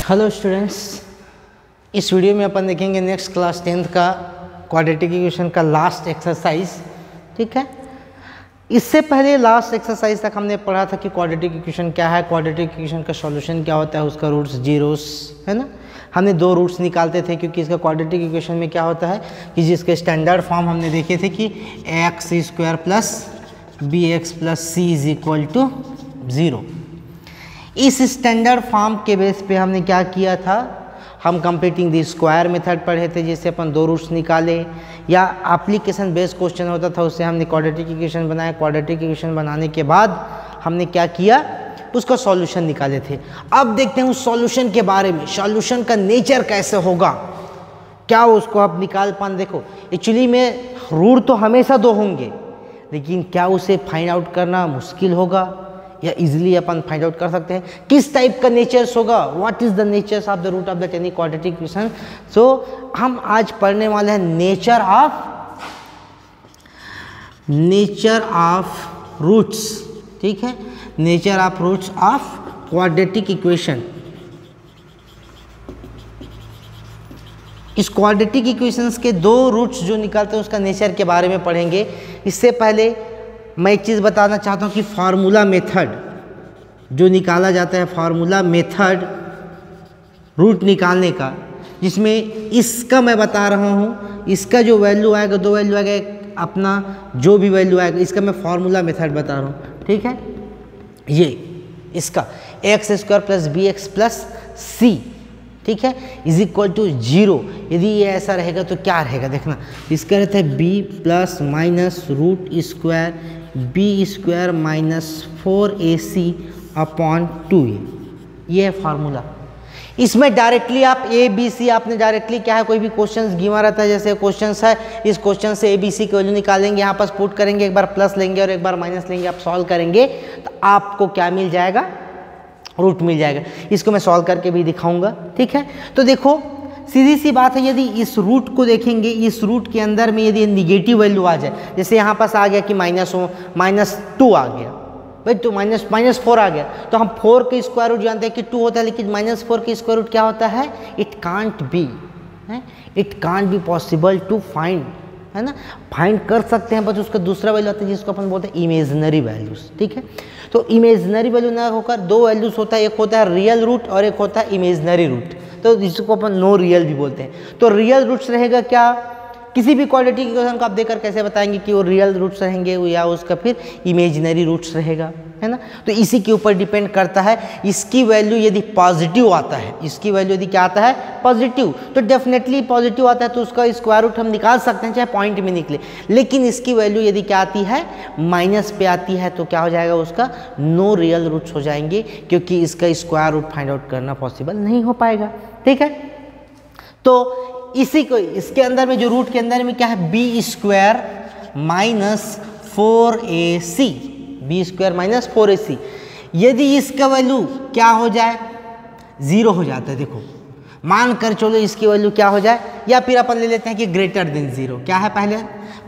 Hello students, इस video में अपन देखेंगे नेक्स्ट क्लास 10th का क्वाड्रेटिक इक्वेशन का लास्ट एक्सरसाइज। ठीक है, इससे पहले लास्ट एक्सरसाइज तक हमने पढ़ा था कि क्वाड्रेटिक इक्वेशन क्या है, क्वाड्रेटिक इक्वेशन का सॉल्यूशन क्या होता है, उसका रूट्स जीरोस है ना। हमने दो रूट्स निकालते थे क्योंकि इसका क्वाड्रेटिक इक्वेशन में क्या होता है कि जिसके स्टैंडर्ड फॉर्म हमने देखे थे कि x square plus b x plus c is equal to 0। इस स्टैंडर्ड फॉर्म के बेस पे हमने क्या किया था, हम कंप्लीटिंग द स्क्वायर मेथड पढ़े थे जिससे अपन दो रूट्स निकाले, या एप्लीकेशन बेस्ड क्वेश्चन होता था उससे हमने क्वाड्रेटिक इक्वेशन बनाया। क्वाड्रेटिक इक्वेशन बनाने के बाद हमने क्या किया, उसका सॉल्यूशन निकाले थे। अब देखते हैं उस सॉल्यूशन के बारे में, सॉल्यूशन का नेचर कैसे होगा, क्या उसको आप निकाल पाए। देखो एक्चुअली में रूट तो हमेशा दो होंगे, लेकिन क्या उसे फाइंड आउट करना मुश्किल होगा या इजीली अपन फाइंड आउट कर सकते हैं। किस टाइप का नेचर्स होगा, what is the natures of the root of the any quadratic equation. So हम आज पढ़ने वाले हैं नेचर ऑफ रूट्स। ठीक है, nature of roots of quadratic equation. इस क्वाड्रेटिक इक्वेशंस के दो रूट्स जो निकालते हैं उसका नेचर के बारे में पढ़ेंगे। इससे पहले मैं एक चीज़ बताना चाहता हूँ कि फार्मूला मेथड जो निकाला जाता है, फार्मूला मेथड रूट निकालने का, जिसमें इसका मैं बता रहा हूँ, इसका जो वैल्यू आएगा, दो वैल्यू आएगा, अपना जो भी वैल्यू आएगा, इसका मैं फार्मूला मेथड बता रहा हूँ। ठीक है, ये इसका x square plus b x plus c, ठीक है, इज इक्वल टू 0। यदि ये ऐसा रहेगा तो क्या रहेगा देखना, इसका रहता है b plus minus root square b square minus 4ac upon 2a। ये है फार्मूला। इसमें डायरेक्टली आप ए बी सी, आपने डायरेक्टली क्या है, कोई भी क्वेश्चन गिवा रहता है, जैसे क्वेश्चन है, इस क्वेश्चन से ए बी सी की वैल्यू निकालेंगे, यहाँ पर पुट करेंगे, एक बार प्लस लेंगे और एक बार माइनस लेंगे, आप सॉल्व करेंगे तो आपको क्या मिल जाएगा, रूट मिल जाएगा। इसको मैं सॉल्व करके भी दिखाऊंगा। ठीक है, तो देखो सीधी सी बात है, यदि इस रूट को देखेंगे, इस रूट के अंदर में यदि निगेटिव वैल्यू आ जाए, जैसे यहाँ पास आ गया कि -2 आ गया भाई, तो -4 आ गया, तो हम 4 के स्क्वायर रूट जानते हैं कि 2 होता है, लेकिन -4 के स्क्वायर रूट क्या होता है, it can't be possible to find, है ना। फाइंड कर सकते हैं, बस उसका दूसरा वैल्यू आता है जिसको अपन बोलते हैं इमेजिनरी वैल्यूज। ठीक है, तो इमेजिनरी वैल्यू ना होकर दो वैल्यूज होता है, एक होता है रियल रूट और एक होता है इमेजिनरी रूट, तो जिसको अपन नो रियल भी बोलते हैं। तो रियल रूट्स रहेगा क्या, किसी भी क्वाड्रेटिक इक्वेशन को आप देखकर कैसे बताएंगे कि वो रियल रूट्स रहेंगे या उसका फिर इमेजिनरी रूट्स रहेगा, है ना। तो इसी के ऊपर डिपेंड करता है। इसकी वैल्यू यदि पॉजिटिव आता है, इसकी वैल्यू यदि क्या आता है, पॉजिटिव, तो डेफिनेटली पॉजिटिव आता है तो उसका स्क्वायर रूट हम निकाल सकते हैं, चाहे पॉइंट में निकले। लेकिन इसकी वैल्यू यदि क्या आती है, माइनस पे आती है, तो क्या हो जाएगा, उसका नो रियल रूट्स हो जाएंगे, क्योंकि इसका स्क्वायर रूट फाइंड आउट करना पॉसिबल नहीं हो पाएगा। ठीक है, तो इसी को, इसके अंदर में जो रूट के अंदर में क्या है, b square minus 4ac, b square minus 4ac, यदि इसका वैल्यू क्या हो जाए, 0 हो जाता है। देखो मान कर चलो इसकी वैल्यू क्या हो जाए, या फिर अपन ले लेते हैं कि ग्रेटर देन 0। क्या है,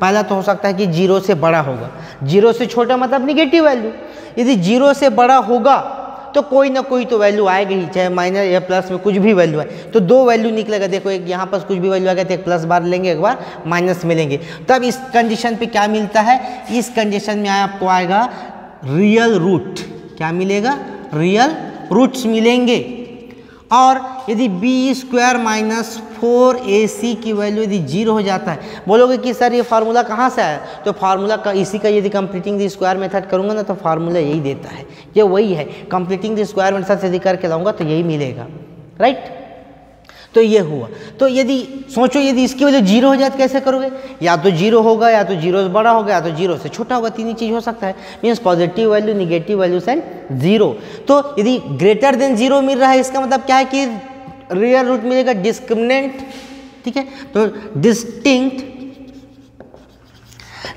पहला तो हो सकता है कि 0 से बड़ा होगा, 0 से छोटा मतलब निगेटिव वैल्यू। यदि 0 से बड़ा होगा तो कोई ना कोई तो वैल्यू आएगी ही, चाहे माइनस या प्लस में कुछ भी वैल्यू है, तो दो वैल्यू निकलेगा। देखो एक यहाँ पर कुछ भी वैल्यू आ गया तो एक प्लस बार लेंगे, एक बार माइनस में लेंगे, तब इस कंडीशन पे क्या मिलता है, इस कंडीशन में आपको आएगा रियल रूट। क्या मिलेगा, रियल रूट्स मिलेंगे। और यदि बी स्क्वायर माइनस 4ac की वैल्यू यदि 0 हो जाता है, बोलोगे कि सर ये फार्मूला कहाँ से आया, तो फार्मूला का इसी का यदि कंप्लीटिंग द स्क्वायर मेथड करूँगा ना तो फार्मूला यही देता है, ये वही है। कंप्लीटिंग द स्क्वायर मेथड से यदि करके लाऊंगा तो यही मिलेगा, राइट। तो ये हुआ। तो यदि सोचो यदि इसकी वैल्यू 0 हो जाए तो कैसे करोगे, या तो 0 होगा, या तो 0 से बड़ा होगा, या तो 0 से छोटा होगा, तीन ही चीज़ हो सकता है, means positive value, negative values and 0। तो यदि ग्रेटर देन 0 मिल रहा है, इसका मतलब क्या है कि रियल रूट मिलेगा डिस्क्रिमिनेंट। ठीक है, तो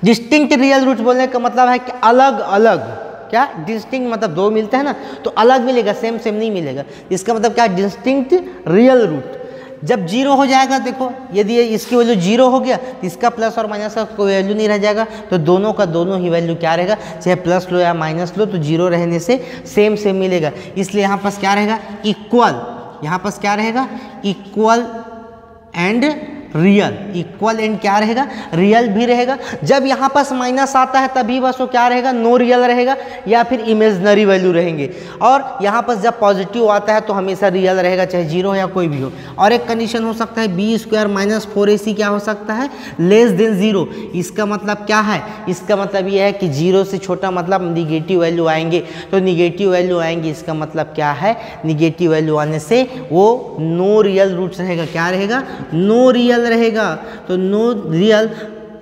डिस्टिंक्ट रियल रूट बोलने का मतलब है कि अलग अलग, क्या डिस्टिंक्ट मतलब दो मिलते हैं ना, तो अलग मिलेगा, सेम नहीं मिलेगा। इसका मतलब क्या, डिस्टिंक्ट रियल रूट। जब 0 हो जाएगा, देखो यदि इसकी वैल्यू 0 हो गया तो इसका प्लस और माइनस का कोई वैल्यू नहीं रह जाएगा, तो दोनों का दोनों ही वैल्यू क्या रहेगा, चाहे प्लस लो या माइनस लो, तो 0 रहने से सेम मिलेगा। इसलिए यहाँ पास क्या रहेगा, इक्वल। यहाँ पास क्या रहेगा, equal and real, equal and क्या रहेगा, रियल भी रहेगा। जब यहाँ पास माइनस आता है तभी बस वो क्या रहेगा, नो रियल रहेगा या फिर इमेजनरी वैल्यू रहेंगे। और यहाँ पास जब पॉजिटिव आता है तो हमेशा रियल रहेगा, चाहे जीरो या कोई भी हो। और एक कंडीशन हो सकता है बी स्क्वायर माइनस 4ac क्या हो सकता है, लेस देन जीरो। इसका मतलब क्या है, इसका मतलब ये है कि जीरो से छोटा मतलब निगेटिव वैल्यू आएंगे, तो निगेटिव वैल्यू आएंगे इसका मतलब क्या है, निगेटिव वैल्यू आने से वो नो रियल रूट्स रहेगा, क्या रहेगा, नो रियल रहेगा। तो नो रियल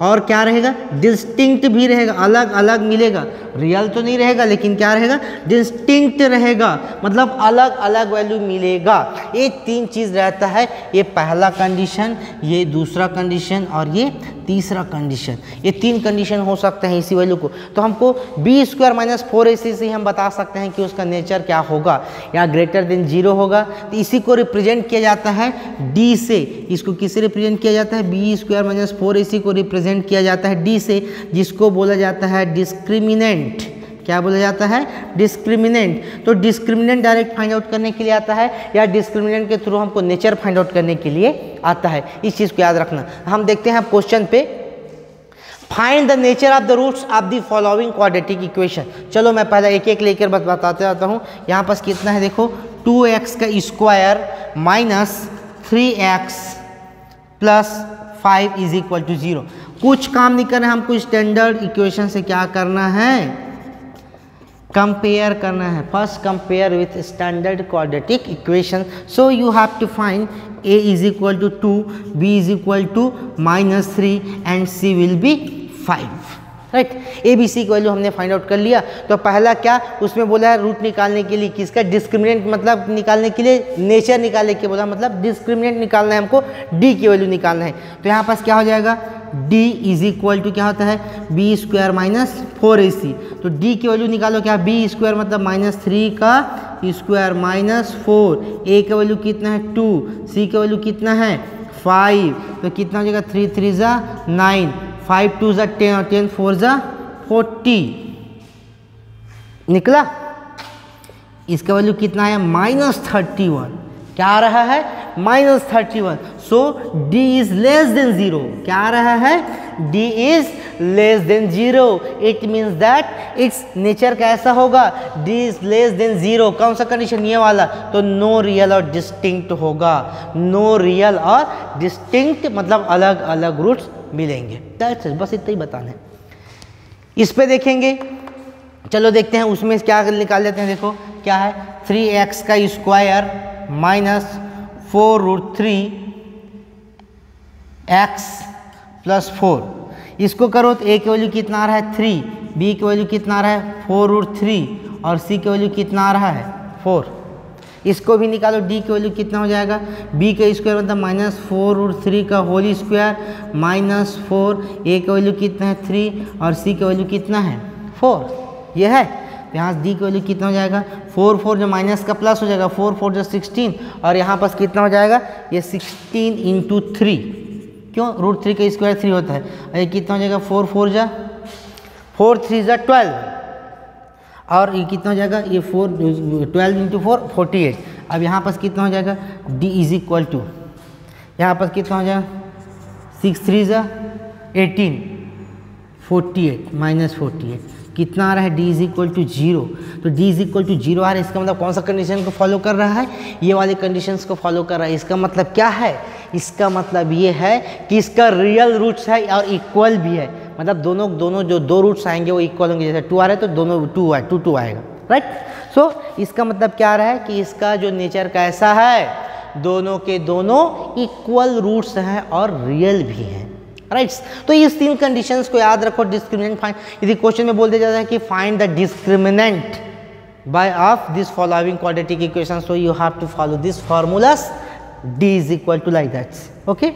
और क्या रहेगा, डिस्टिंक्ट भी रहेगा, अलग अलग मिलेगा, रियल तो नहीं रहेगा लेकिन क्या रहेगा, डिस्टिंक्ट रहेगा, मतलब अलग अलग वैल्यू मिलेगा। ये तीन चीज़ रहता है, ये पहला कंडीशन, ये दूसरा कंडीशन और ये तीसरा कंडीशन। ये तीन कंडीशन हो सकते हैं इसी वैल्यू को। तो हमको बी स्क्वायर माइनस 4ac से ही हम बता सकते हैं कि उसका नेचर क्या होगा, या ग्रेटर देन जीरो होगा। तो इसी को रिप्रेजेंट किया जाता है डी से। इसको किससे रिप्रेजेंट किया जाता है, बी स्क्वायर माइनस 4ac को रिप्रेजेंट किया जाता है डी से, जिसको बोला जाता है डिस्क्रिमिनेंट। क्या बोला जाता है, डिस्क्रिमिनेंट। तो डिस्क्रिमिनेंट डायरेक्ट फाइंड आउट करने के लिए आता है, या डिस्क्रिमिनेंट के थ्रू हमको नेचर फाइंड आउट करने के लिए आता है। इस चीज़ को याद रखना। हम देखते हैं क्वेश्चन पे, find the nature of the roots of the following quadratic equation. चलो मैं पहले एक एक लेकर बताते जाता हूँ। यहाँ पास कितना है देखो, 2x का square minus 3x plus 5 is equal to 0। कुछ काम नहीं करना है हमको, स्टैंडर्ड इक्वेशन से क्या करना है, कंपेयर करना है। First compare with standard quadratic equation. So you have to find a is equal to 2, b is equal to -3 and c will be 5, right. A b c की वैल्यू हमने find out कर लिया। तो पहला क्या उसमें बोला है, रूट निकालने के लिए किसका, डिस्क्रिमिनेंट मतलब निकालने के लिए नेचर निकालने के बोला, मतलब डिस्क्रिमिनेंट निकालना है हमको, डी की वैल्यू निकालना है। तो यहाँ पास क्या हो जाएगा, d इज इक्वल टू क्या होता है, बी स्क्वायर माइनस 4ac। तो d की वैल्यू निकालो, क्या बी स्क्वायर मतलब -3 का स्क्वायर माइनस 4, a का वैल्यू कितना है 2, c का वैल्यू कितना है 5, तो कितना हो जाएगा 3 3 ज़ा 9, 5 2 ज़ा 10 और 10 4 ज़ा 40 निकला। इसका वैल्यू कितना है -31, क्या आ रहा है -31। सो d इज लेस देन 0, क्या आ रहा है, d is less than 0। It means that it's nature कैसा होगा, d इज लेस देन 0। कौन सा कंडीशन, ये वाला। तो नो रियल और डिस्टिंक्ट होगा, नो रियल और डिस्टिंक्ट मतलब अलग अलग रूट्स मिलेंगे। बस इतना ही बताना है। इस पे देखेंगे, चलो देखते हैं उसमें क्या निकाल लेते हैं। देखो क्या है, 3x का स्क्वायर माइनस 4√3 x प्लस 4। इसको करो तो a की वैल्यू कितना आ रहा है 3, b की वैल्यू कितना आ रहा है 4√3 और c की वैल्यू कितना आ रहा है 4। इसको भी निकालो, d की वैल्यू कितना हो जाएगा, b का स्क्वायर मतलब -4√3 का होल स्क्वायर -4, a का वैल्यू कितना है 3 और c का वैल्यू कितना है 4। ये है, यहाँ d की वैल्यू कितना हो जाएगा 4 4 जो माइनस का प्लस हो जाएगा, 4 4 जो 16 और यहाँ पास कितना हो जाएगा, ये 16 इंटू 3, क्यों √3 का स्क्वायर 3 होता है। और ये कितना हो जाएगा 4 4 जा 4 3 जा 12 और ये कितना हो जाएगा, ये 12 इंटू 4 48। अब यहाँ पास कितना हो जाएगा, d इज इक्वल टू यहाँ पास कितना हो जाएगा 6 3 जा 18 48 -48 कितना आ रहा है, d इज इक्वल टू 0। तो d इज इक्वल टू 0 आ रहा है, इसका मतलब कौन सा कंडीशन को फॉलो कर रहा है, ये वाले कंडीशंस को फॉलो कर रहा है। इसका मतलब क्या है, इसका मतलब ये है कि इसका रियल रूट्स है और इक्वल भी है, मतलब दोनों जो दो रूट्स आएंगे वो इक्वल होंगे। जैसे 2 आ रहा है तो दोनों 2 आएगा, राइट। सो इसका मतलब क्या आ रहा है कि इसका जो नेचर कैसा है, दोनों के दोनों इक्वल रूट्स हैं और रियल भी हैं, राइट। तो इस तीन कंडीशंस को याद रखो। डिस्क्रिमिनेंट फाइंड, यदि क्वेश्चन में बोल दिया जाता है कि find the discriminant by of this following quadratic equation, so you have to follow this formulas, d is equal to like that, okay,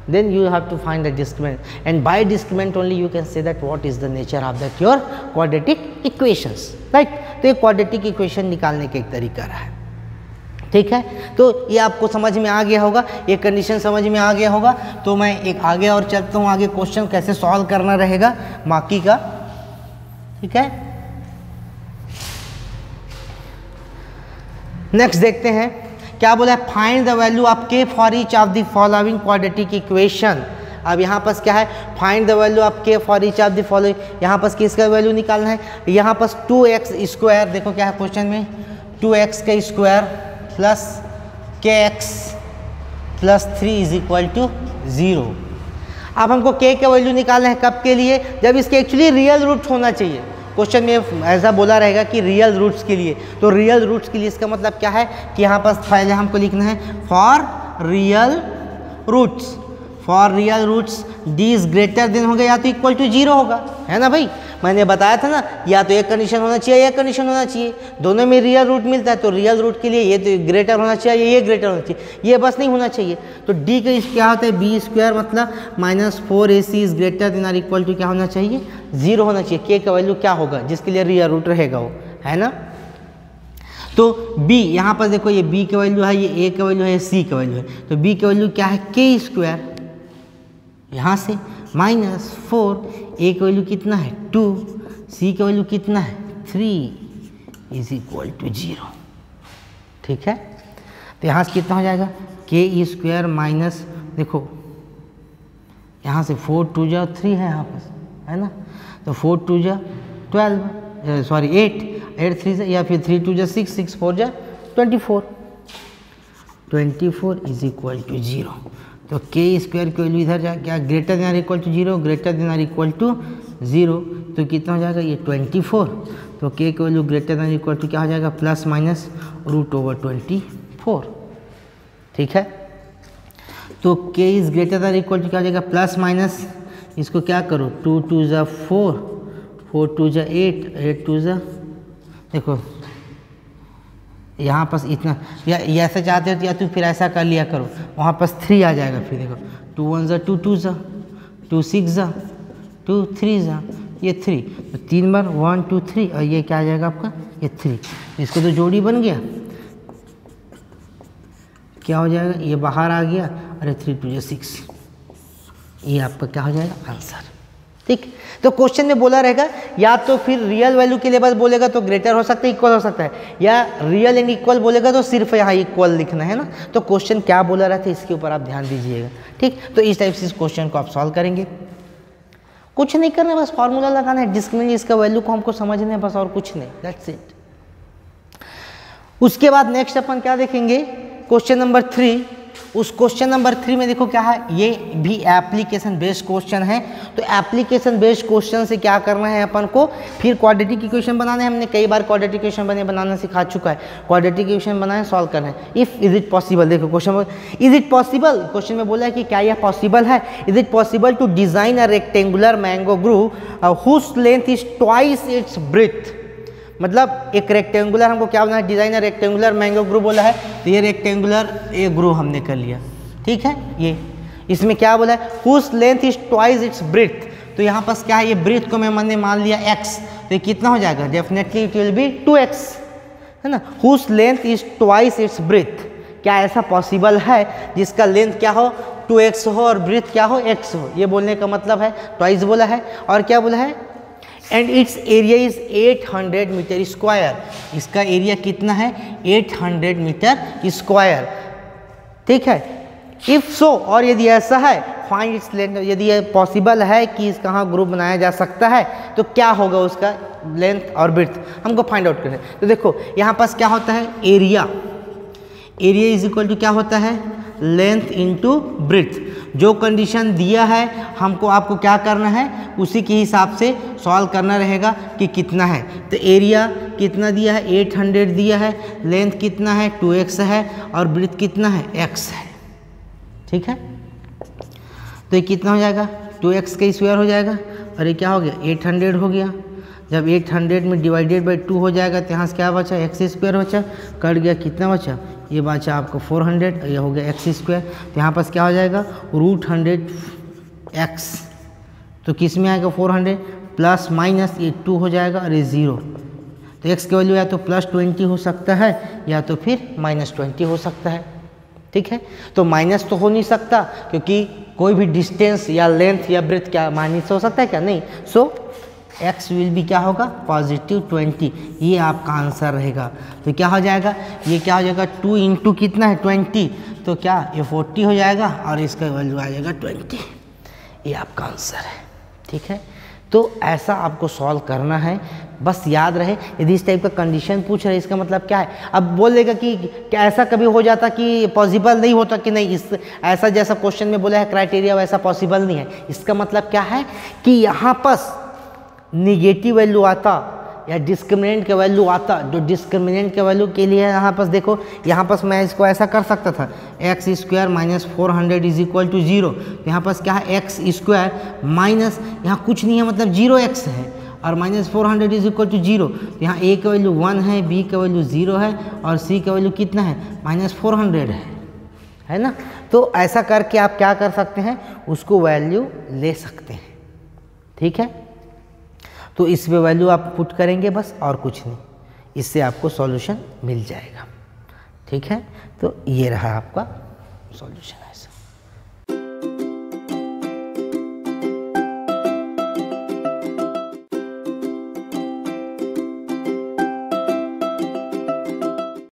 then you have to find the discriminant, and by discriminant only you can say that what is the nature of that your quadratic equations, right। तो ये quadratic equation निकालने का एक तरीका रहा है, ठीक है। तो ये आपको समझ में आ गया होगा, ये कंडीशन समझ में आ गया होगा। तो मैं एक आगे और चलता हूँ, आगे क्वेश्चन कैसे सॉल्व करना रहेगा बाकी का, ठीक है। नेक्स्ट देखते हैं, क्या बोला है, find the value of k for each of the following quadratic equation. अब यहाँ पर क्या है, find the value of k for each of the following, यहाँ पर किसका वैल्यू निकालना है, यहाँ पर 2x स्क्वायर, देखो क्या है क्वेश्चन में, 2x का square plus kx plus 3 is equal to 0। अब हमको k का वैल्यू निकालना है, कब के लिए, जब इसके एक्चुअली रियल रूट होना चाहिए। क्वेश्चन में ऐसा बोला रहेगा कि रियल रूट्स के लिए, तो रियल रूट्स के लिए इसका मतलब क्या है कि यहाँ पर पहले हमको लिखना है for real roots, for real roots d is greater than होगा या तो इक्वल टू 0 होगा, है ना भाई। मैंने बताया था ना, या तो एक कंडीशन होना चाहिए या एक कंडीशन होना चाहिए, दोनों में रियल रूट मिलता है, तो रियल रूट के लिए ये तो ग्रेटर होना चाहिए, ये ग्रेटर होना चाहिए, ये बस नहीं होना चाहिए। तो डी का क्या होता है, बी स्क्वायर मतलब -4ac is greater than or equal to क्या होना चाहिए, 0 होना चाहिए। के का वैल्यू क्या होगा जिसके लिए रियल रूट रहेगा वो, है ना। तो b यहाँ पर देखो, ये b का वैल्यू है, ये a का वैल्यू है, c का वैल्यू है, तो b का वैल्यू क्या है, k स्क्वायर, यहाँ से -4, a का वैल्यू कितना है 2, c का वैल्यू कितना है 3 इज इक्वल टू 0। ठीक है, तो यहाँ से कितना हो जाएगा, k स्क्वायर माइनस, देखो यहाँ से 4 2 जा 3 है यहाँ पर, है ना, तो 4 2 जा 12, सॉरी 8 3 या फिर 3 2 जा 6 6 4 जा 24 इज इक्वल टू 0। तो k स्क्वायर की वैल्यू इधर जाए, क्या greater than or equal to 0, greater than or equal to 0, तो कितना हो जाएगा ये 24, तो k की value greater than equal to क्या हो जाएगा, प्लस माइनस √24। ठीक है, तो k is greater than equal to क्या हो जाएगा, प्लस माइनस, इसको क्या करो, 2 2 जा 4 4 2 जा 8 8 2 जा, देखो यहाँ पास इतना, या ऐसा चाहते हो तो या तो फिर ऐसा कर लिया करो, वहाँ पास 3 आ जाएगा, फिर देखो 2 1 जा 2 2 जा 2 6 जा 2 3 जा, ये 3, तो 3 बार 1 2 3, और ये क्या आ जाएगा आपका, ये 3, इसको तो जोड़ी बन गया, क्या हो जाएगा, ये बाहर आ गया, अरे 3 2 जा 6, ये आपका क्या हो जाएगा आंसर। ठीक, तो क्वेश्चन में बोला रहेगा या तो फिर रियल वैल्यू के लिए बस बोलेगा तो ग्रेटर हो सकता है, इक्वल हो सकता है, या रियल एंड इक्वल बोलेगा तो सिर्फ यहाँ इक्वल लिखना है ना। तो क्वेश्चन क्या बोला रहता है इसके ऊपर आप ध्यान दीजिएगा। ठीक, तो इस टाइप से इस क्वेश्चन को आप सॉल्व करेंगे, कुछ नहीं करना है, बस फॉर्मूला लगाना है, डिस्क्रिमिनेंट इसका वैल्यू को हमको समझना है बस, और कुछ नहीं, दैट्स इट। उसके बाद नेक्स्ट अपन क्या देखेंगे, क्वेश्चन नंबर 3। उस क्वेश्चन नंबर 3 में देखो क्या है, ये भी एप्लीकेशन बेस्ड क्वेश्चन है। तो एप्लीकेशन बेस्ड क्वेश्चन से क्या करना है अपन को, फिर क्वाड्रेटिक इक्वेशन बनाना है। हमने कई बार क्वाड्रेटिक इक्वेशन बनाना सिखा चुका है, क्वाड्रेटिक इक्वेशन बनाए सॉल्व करना है। इफ इज इट पॉसिबल, देखो question is it possible, question में बोला है कि क्या यह पॉसिबल है, is it possible to design a rectangular mango grove whose length is twice its breadth. मतलब एक रेक्टेंगुलर हमको क्या बनाना है, डिजाइनर रेक्टेंगुलर मैंगो ग्रू बोला है, तो ये रेक्टेंगुलर ये ग्रू हमने कर लिया। ठीक है, ये इसमें क्या बोला है, whose length is twice its breadth, तो यहाँ पास क्या है, ये ब्रेथ को मैंने मान लिया x, तो ये कितना हो जाएगा, definitely it will be 2x, है ना। Whose length is twice its breadth, क्या ऐसा पॉसिबल है जिसका लेंथ क्या हो 2x हो और ब्रेथ क्या हो x हो, ये बोलने का मतलब है, ट्वाइस बोला है। और क्या बोला है, and its area is 800 metre square, इसका एरिया कितना है 800 मीटर स्क्वायर। ठीक है, इफ सो, और यदि ऐसा है, फाइंड इट्स लेंथ, यदि ये पॉसिबल है कि इसका हाँ ग्रुप बनाया जा सकता है, तो क्या होगा उसका लेंथ और ब्रेथ हमको फाइंड आउट करना है। तो देखो यहाँ पास क्या होता है, area, area is equal to क्या होता है, लेंथ इनटू ब्रेथ। जो कंडीशन दिया है हमको आपको क्या करना है, उसी के हिसाब से सॉल्व करना रहेगा कि कितना है। तो एरिया कितना दिया है 800 दिया है, लेंथ कितना है 2x है, और ब्रेथ कितना है x है। ठीक है, तो ये कितना हो जाएगा 2x का स्क्वायर हो जाएगा, और ये क्या हो गया 800 हो गया। जब 800 में डिवाइडेड बाई 2 हो जाएगा तो यहाँ से क्या बचा, x स्क्वायर बचा, कट गया, कितना बचा, ये बचा आपको 400, ये हो गया x स्क्वायर। तो यहाँ पास क्या हो जाएगा √100x, तो किस में आएगा 400 प्लस माइनस ये 2 हो जाएगा और ये 0। तो x की वैल्यू या तो +20 हो सकता है या तो फिर -20 हो सकता है। ठीक है, तो माइनस तो हो नहीं सकता क्योंकि कोई भी डिस्टेंस या लेंथ या ब्रेथ क्या माइनस हो सकता है क्या, नहीं। सो x विल भी क्या होगा पॉजिटिव 20, ये आपका आंसर रहेगा। तो क्या हो जाएगा, ये क्या हो जाएगा 2 इंटू कितना है 20, तो क्या ये 40 हो जाएगा और इसका वैल्यू आ जाएगा 20, ये आपका आंसर है। ठीक है, तो ऐसा आपको सॉल्व करना है। बस याद रहे यदि इस टाइप का कंडीशन पूछ रहे इसका मतलब क्या है। अब बोलेगा कि क्या ऐसा कभी हो जाता कि पॉसिबल नहीं होता कि नहीं, इस ऐसा जैसा क्वेश्चन में बोला है क्राइटेरिया वैसा पॉसिबल नहीं है। इसका मतलब क्या है कि यहाँ पर निगेटिव वैल्यू आता या डिस्क्रिमिनेंट का वैल्यू आता, जो डिस्क्रिमिनेंट के वैल्यू के लिए यहाँ पर देखो, यहाँ पर मैं इसको ऐसा कर सकता था x square minus 400 is equal to 0। यहाँ पर क्या है एक्स स्क्वायर माइनस यहाँ कुछ नहीं है मतलब 0x है और माइनस 400 इज इक्वल टू 0। तो यहाँ ए का वैल्यू 1 है, बी का वैल्यू 0 है और सी का वैल्यू कितना है -400 है ना। तो ऐसा करके आप क्या कर सकते हैं, उसको वैल्यू ले सकते हैं। ठीक है, तो इस पे वैल्यू आप पुट करेंगे बस और कुछ नहीं, इससे आपको सॉल्यूशन मिल जाएगा। ठीक है, तो ये रहा आपका सॉल्यूशन ऐसा।